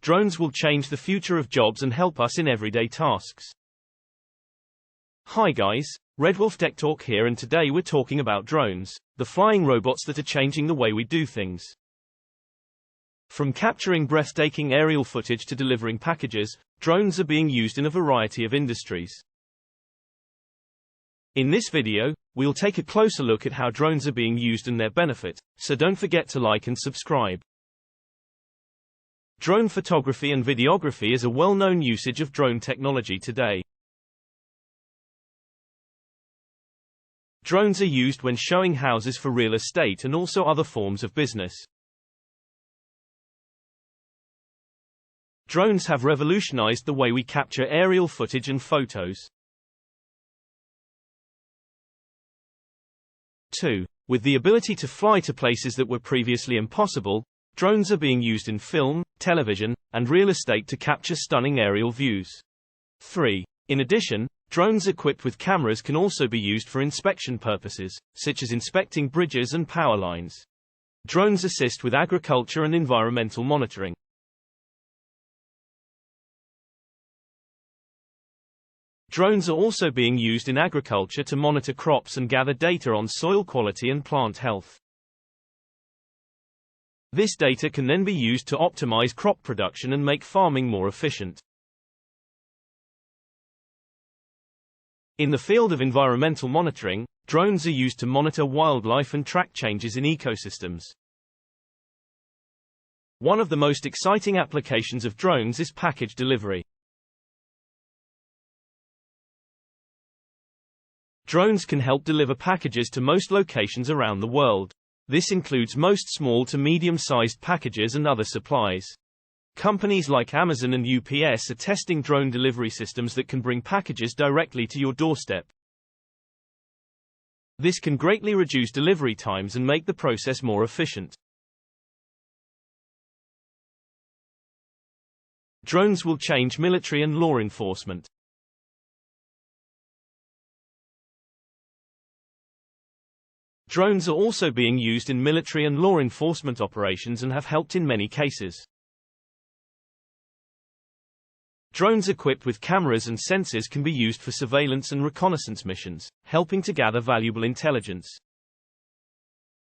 Drones will change the future of jobs and help us in everyday tasks. Hi guys, Red Wolf Tech Talk here, and today we're talking about drones, the flying robots that are changing the way we do things. From capturing breathtaking aerial footage to delivering packages, drones are being used in a variety of industries. In this video, we'll take a closer look at how drones are being used and their benefit, so don't forget to like and subscribe. Drone photography and videography is a well-known usage of drone technology today. Drones are used when showing houses for real estate and also other forms of business. Drones have revolutionized the way we capture aerial footage and photos. 2. With the ability to fly to places that were previously impossible, drones are being used in film, television, and real estate to capture stunning aerial views. 3. In addition, drones equipped with cameras can also be used for inspection purposes, such as inspecting bridges and power lines. Drones assist with agriculture and environmental monitoring. Drones are also being used in agriculture to monitor crops and gather data on soil quality and plant health. This data can then be used to optimize crop production and make farming more efficient. In the field of environmental monitoring, drones are used to monitor wildlife and track changes in ecosystems. One of the most exciting applications of drones is package delivery. Drones can help deliver packages to most locations around the world. This includes most small to medium-sized packages and other supplies. Companies like Amazon and UPS are testing drone delivery systems that can bring packages directly to your doorstep. This can greatly reduce delivery times and make the process more efficient. Drones will change military and law enforcement. Drones are also being used in military and law enforcement operations and have helped in many cases. Drones equipped with cameras and sensors can be used for surveillance and reconnaissance missions, helping to gather valuable intelligence.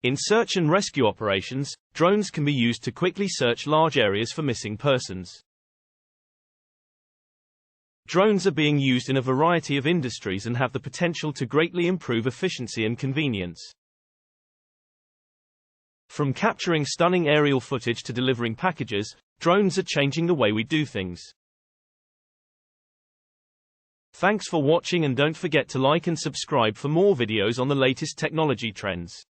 In search and rescue operations, drones can be used to quickly search large areas for missing persons. Drones are being used in a variety of industries and have the potential to greatly improve efficiency and convenience. From capturing stunning aerial footage to delivering packages, drones are changing the way we do things. Thanks for watching, and don't forget to like and subscribe for more videos on the latest technology trends.